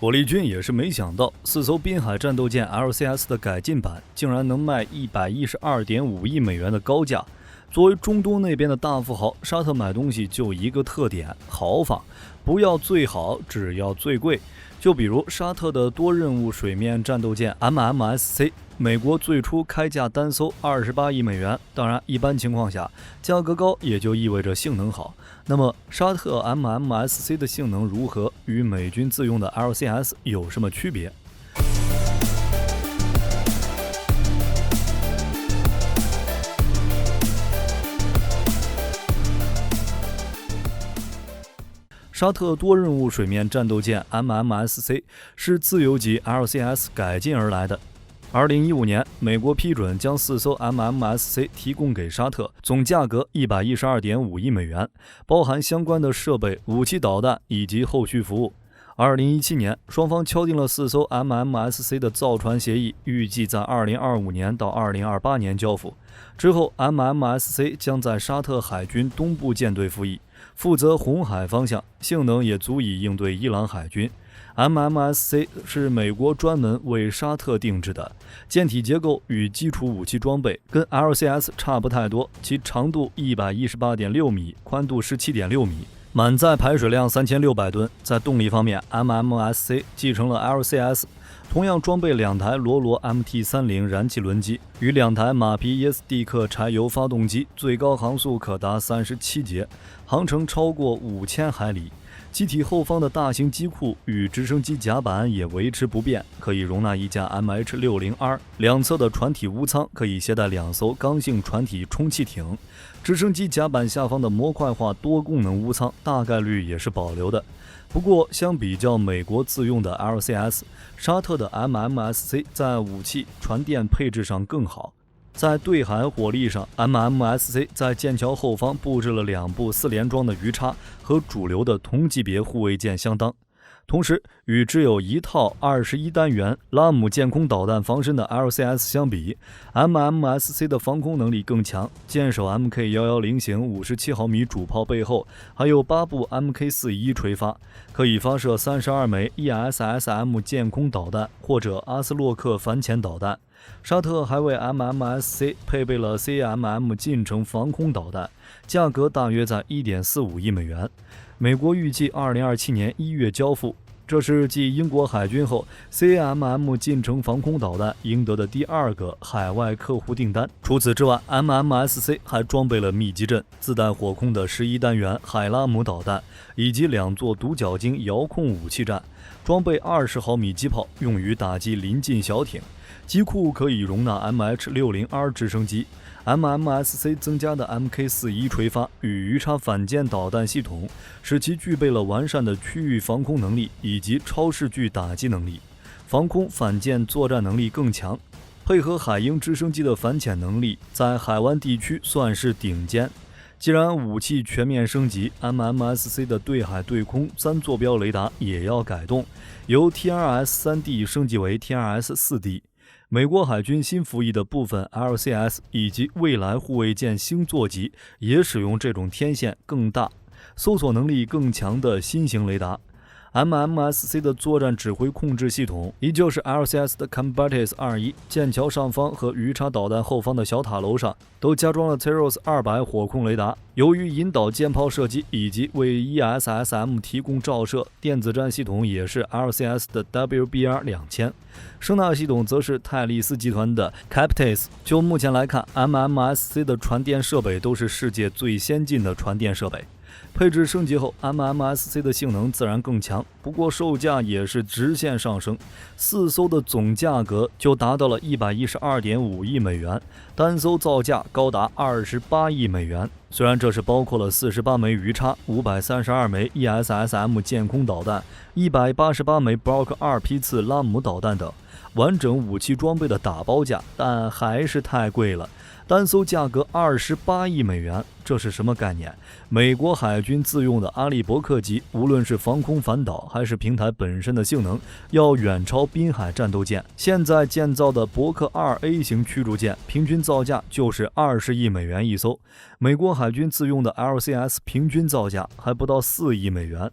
火力军也是没想到，4艘滨海战斗舰 LCS 的改进版竟然能卖112.5亿美元的高价。作为中东那边的大富豪，沙特买东西就一个特点：豪放，不要最好，只要最贵。就比如沙特的多任务水面战斗舰 MMSC， 美国最初开价单艘28亿美元，当然一般情况下，价格高也就意味着性能好。那么沙特 MMSC 的性能如何？与美军自用的 LCS 有什么区别？沙特多任务水面战斗舰 MMSC 是自由级 LCS 改进而来的。2015年，美国批准将4艘 MMSC 提供给沙特，总价格112.5亿美元，包含相关的设备、武器导弹以及后续服务。2017年，双方敲定了4艘 MMSC 的造船协议，预计在2025年到2028年交付。之后 ，MMSC 将在沙特海军东部舰队服役，负责红海方向，性能也足以应对伊朗海军。MMSC 是美国专门为沙特定制的，舰体结构与基础武器装备跟 LCS 差不太多，其长度118.6米，宽度17.6米。满载排水量3600吨。在动力方面 ，MMSC 继承了 LCS， 同样装备2台罗罗 MT30 燃气轮机与2台马皮耶斯蒂克柴油发动机，最高航速可达37节，航程超过5000海里。机体后方的大型机库与直升机甲板也维持不变，可以容纳一架 MH60R， 两侧的船体坞舱可以携带2艘刚性船体充气艇。直升机甲板下方的模块化多功能坞舱大概率也是保留的。不过，相比较美国自用的 LCS， 沙特的 MMSC 在武器、船电配置上更好。在对海火力上 ，MMSC 在舰桥后方布置了2部4连装的鱼叉，和主流的同级别护卫舰相当。同时，与只有一套21单元拉姆舰空导弹防身的 LCS 相比， MMSC 的防空能力更强。舰首 MK110 型57毫米主炮背后还有8部 MK41 垂发，可以发射32枚 ESSM 舰空导弹或者阿斯洛克反潜导弹。沙特还为 MMSC 配备了 CMM 近程防空导弹，价格大约在 1.45亿美元。美国预计2027年1月交付，这是继英国海军后 CMM 近程防空导弹赢得的第2个海外客户订单。除此之外， MMSC 还装备了密集阵，自带火控的11单元海拉姆导弹，以及2座独角鲸遥控武器站，装备20毫米机炮，用于打击临近小艇。机库可以容纳 MH60R 直升机。MMSC 增加的 MK41 垂发与鱼叉反舰导弹系统，使其具备了完善的区域防空能力以及超视距打击能力，防空反舰作战能力更强。配合海鹰直升机的反潜能力，在海湾地区算是顶尖。既然武器全面升级， MMSC 的对海对空3坐标雷达也要改动，由 TRS-3D 升级为 TRS-4D。美国海军新服役的部分 LCS 以及未来护卫舰星座级也使用这种天线更大、搜索能力更强的新型雷达。MMSC 的作战指挥控制系统依旧是 LCS 的 Combatis 21，舰桥上方和鱼叉导弹后方的小塔楼上都加装了 Ceros 200火控雷达。由于引导舰炮射击以及为 ESSM 提供照射，电子战系统也是 LCS 的 WBR 2000，声纳系统则是泰利斯集团的 Captis。 就目前来看， MMSC 的传电设备都是世界最先进的传电设备。配置升级后， MMSC 的性能自然更强，不过售价也是直线上升，4艘的总价格就达到了112.5亿美元，单艘造价高达28亿美元。虽然这是包括了48枚鱼叉、532枚 ESSM 舰空导弹、188枚 Block 2批次拉姆导弹等完整武器装备的打包价，但还是太贵了。单艘价格28亿美元，这是什么概念？美国海军自用的阿利伯克级，无论是防空反导还是平台本身的性能，要远超滨海战斗舰。现在建造的伯克 2A 型驱逐舰，平均造价就是20亿美元一艘。美国海军自用的 LCS 平均造价还不到4亿美元。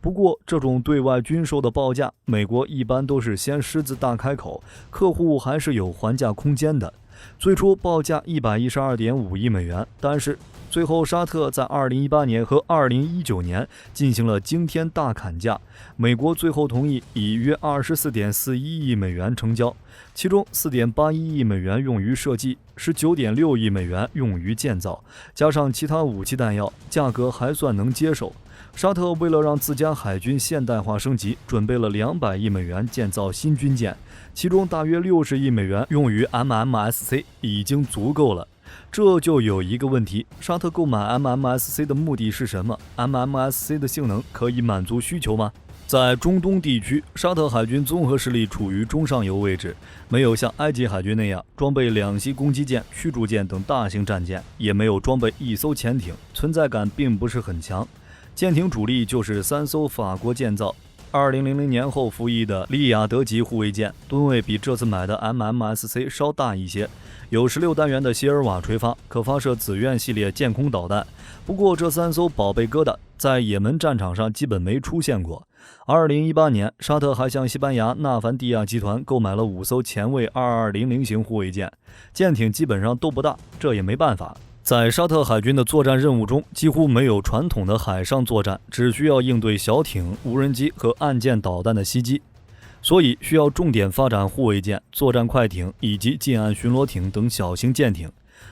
不过，这种对外军售的报价，美国一般都是先狮子大开口，客户还是有还价空间的。最初报价112.5亿美元，但是最后沙特在2018年和2019年进行了惊天大砍价，美国最后同意以约24.41亿美元成交，其中4.81亿美元用于设计，19.6亿美元用于建造，加上其他武器弹药，价格还算能接受。沙特为了让自家海军现代化升级，准备了200亿美元建造新军舰，其中大约60亿美元用于 MMSC 已经足够了。这就有一个问题，沙特购买 MMSC 的目的是什么？ MMSC 的性能可以满足需求吗？在中东地区，沙特海军综合实力处于中上游位置，没有像埃及海军那样装备两栖攻击舰、驱逐舰等大型战舰，也没有装备一艘潜艇，存在感并不是很强。舰艇主力就是3艘法国建造2000年后服役的利雅得级护卫舰，吨位比这次买的 MMSC 稍大一些，有16单元的希尔瓦垂发，可发射紫苑系列舰空导弹。不过这3艘宝贝疙瘩在也门战场上基本没出现过。2018年，沙特还向西班牙纳凡蒂亚集团购买了5艘前卫2200型护卫舰，舰艇基本上都不大，这也没办法。在沙特海军的作战任务中，几乎没有传统的海上作战，只需要应对小艇、无人机和岸舰导弹的袭击，所以需要重点发展护卫舰、作战快艇以及近岸巡逻艇等小型舰艇。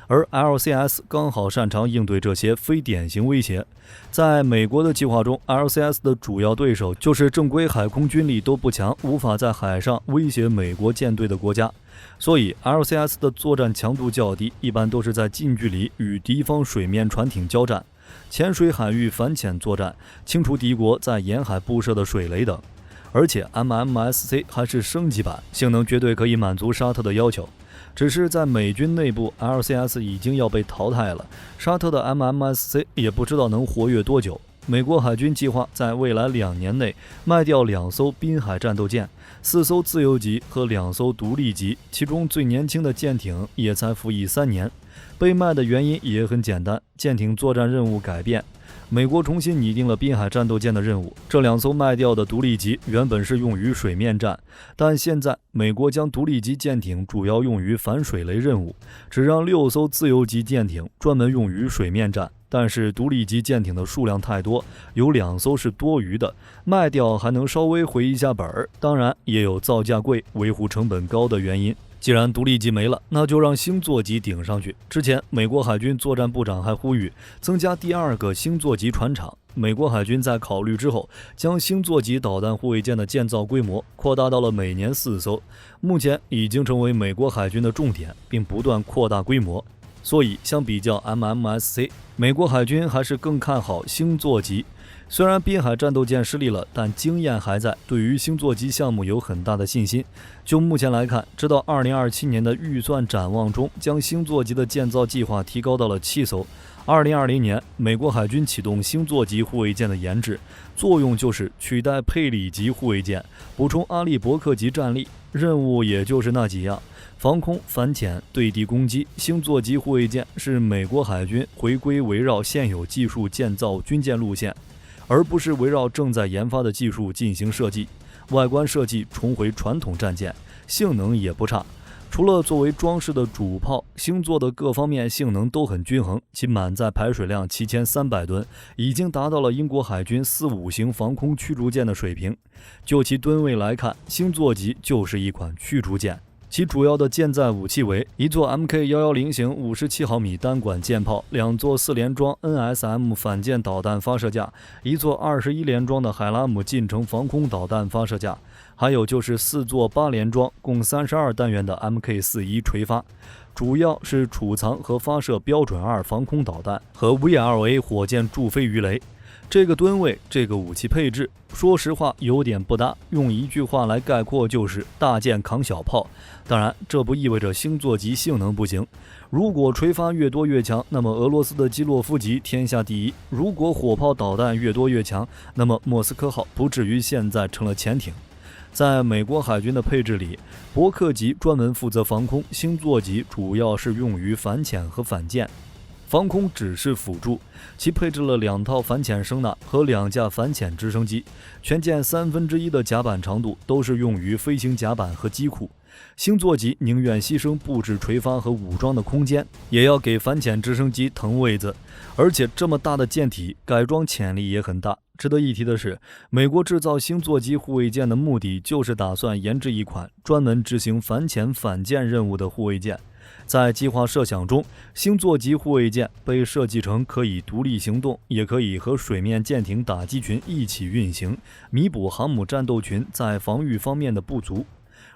而 LCS 刚好擅长应对这些非典型威胁。在美国的计划中， LCS 的主要对手就是正规海空军力都不强，无法在海上威胁美国舰队的国家，所以 LCS 的作战强度较低，一般都是在近距离与敌方水面船艇交战、潜水海域反潜作战、清除敌国在沿海布设的水雷等。而且 MMSC 还是升级版，性能绝对可以满足沙特的要求。只是在美军内部 LCS 已经要被淘汰了，沙特的 MMSC 也不知道能活跃多久。美国海军计划在未来2年内卖掉2艘滨海战斗舰、4艘自由级和2艘独立级，其中最年轻的舰艇也才服役3年。被卖的原因也很简单，舰艇作战任务改变，美国重新拟定了滨海战斗舰的任务。这2艘卖掉的独立级原本是用于水面战，但现在美国将独立级舰艇主要用于反水雷任务，只让6艘自由级舰艇专门用于水面战。但是独立级舰艇的数量太多，有2艘是多余的，卖掉还能稍微回一下本儿，当然也有造价贵、维护成本高的原因。既然独立级没了，那就让星座级顶上去。之前美国海军作战部长还呼吁增加第2个星座级船厂。美国海军在考虑之后，将星座级导弹护卫舰的建造规模扩大到了每年4艘，目前已经成为美国海军的重点，并不断扩大规模。所以相比较 MMSC， 美国海军还是更看好星座级。虽然滨海战斗舰失利了，但经验还在，对于星座级项目有很大的信心。就目前来看，直到2027年的预算展望中，将星座级的建造计划提高到了7艘。2020年，美国海军启动星座级护卫舰的研制，作用就是取代佩里级护卫舰，补充阿利伯克级战力，任务也就是那几样：防空、反潜、对地攻击。星座级护卫舰是美国海军回归围绕现有技术建造军舰路线，而不是围绕正在研发的技术进行设计。外观设计重回传统战舰，性能也不差。除了作为装饰的主炮，星座的各方面性能都很均衡，其满载排水量7300吨，已经达到了英国海军4-5型防空驱逐舰的水平。就其吨位来看，星座级就是一款驱逐舰。其主要的舰载武器为一座 MK110型57毫米单管舰炮，2座4连装 NSM 反舰导弹发射架，一座21连装的海拉姆近程防空导弹发射架，还有就是4座8连装共32单元的 MK41垂发，主要是储藏和发射标准2防空导弹和 VLA 火箭助飞鱼雷。这个吨位，这个武器配置，说实话有点不搭，用一句话来概括就是大舰扛小炮。当然，这不意味着星座级性能不行。如果垂发越多越强，那么俄罗斯的基洛夫级天下第一；如果火炮导弹越多越强，那么莫斯科号不至于现在成了潜艇。在美国海军的配置里，伯克级专门负责防空，星座级主要是用于反潜和反舰。防空只是辅助，其配置了2套反潜声呐和2架反潜直升机，全舰1/3的甲板长度都是用于飞行甲板和机库。星座级宁愿牺牲布置垂发和武装的空间，也要给反潜直升机腾位子，而且这么大的舰体改装潜力也很大。值得一提的是，美国制造星座级护卫舰的目的就是打算研制一款专门执行反潜反舰任务的护卫舰。在计划设想中，星座级护卫舰被设计成可以独立行动，也可以和水面舰艇打击群一起运行，弥补航母战斗群在防御方面的不足。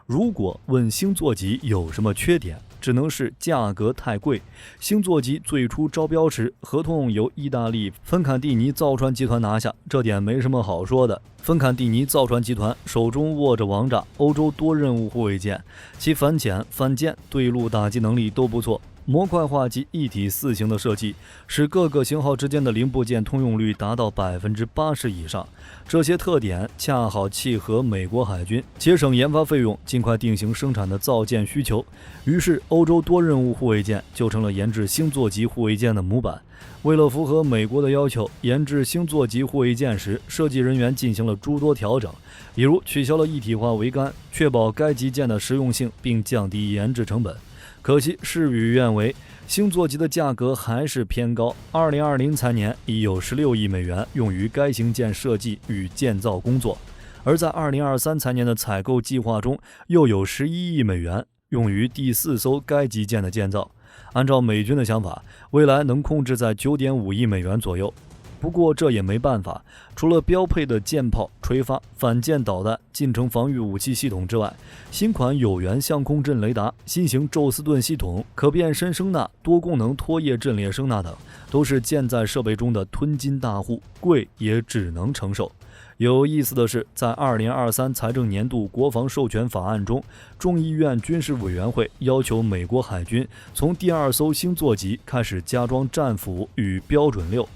如果问星座级有什么缺点，只能是价格太贵。星座级最初招标时，合同由意大利芬坎蒂尼造船集团拿下，这点没什么好说的。芬坎蒂尼造船集团手中握着王炸欧洲多任务护卫舰，其反潜、反舰、对陆打击能力都不错。模块化及一体四型的设计，使各个型号之间的零部件通用率达到80%以上。这些特点恰好契合美国海军节省研发费用、尽快定型生产的造舰需求。于是，欧洲多任务护卫舰就成了研制星座级护卫舰的模板。为了符合美国的要求，研制星座级护卫舰时，设计人员进行了诸多调整，比如取消了一体化桅杆，确保该级舰的实用性，并降低研制成本。可惜事与愿违，星座级的价格还是偏高。2020财年已有16亿美元用于该型舰设计与建造工作，而在2023财年的采购计划中，又有11亿美元用于第4艘该级舰的建造。按照美军的想法，未来能控制在9.5亿美元左右。不过这也没办法，除了标配的舰炮、垂发、反舰导弹、近程防御武器系统之外，新款有源相控阵雷达、新型宙斯盾系统、可变身声呐、多功能拖曳阵列声呐等，都是舰载设备中的吞金大户，贵也只能承受。有意思的是，在2023财政年度国防授权法案中，众议院军事委员会要求美国海军从第2艘星座级开始加装战斧与标准6。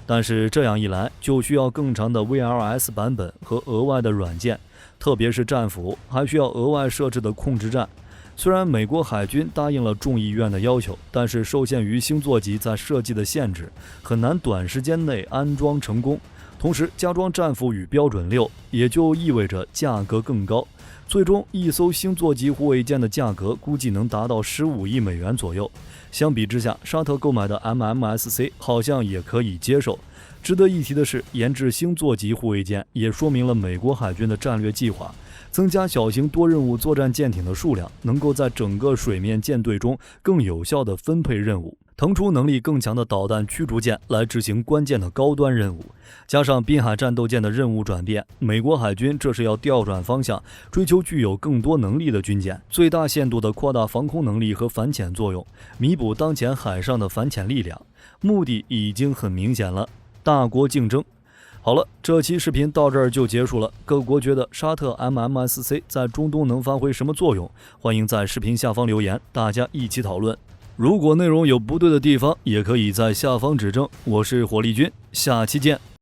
但是这样一来，就需要更长的 VLS 版本和额外的软件，特别是战斧还需要额外设置的控制站。虽然美国海军答应了众议院的要求，但是受限于星座级在设计的限制，很难短时间内安装成功。同时，加装战斧与标准6也就意味着价格更高。最终，一艘星座级护卫舰的价格估计能达到15亿美元左右。相比之下，沙特购买的 MMSC 好像也可以接受。值得一提的是，研制星座级护卫舰也说明了美国海军的战略计划，增加小型多任务作战舰艇的数量，能够在整个水面舰队中更有效地分配任务，腾出能力更强的导弹驱逐舰来执行关键的高端任务。加上滨海战斗舰的任务转变，美国海军这是要调转方向，追求具有更多能力的军舰，最大限度地扩大防空能力和反潜作用，弥补当前海上的反潜力量。目的已经很明显了，大国竞争。好了，这期视频到这儿就结束了。各国觉得沙特 MMSC 在中东能发挥什么作用？欢迎在视频下方留言，大家一起讨论。如果内容有不对的地方，也可以在下方指正。我是火力军，下期见。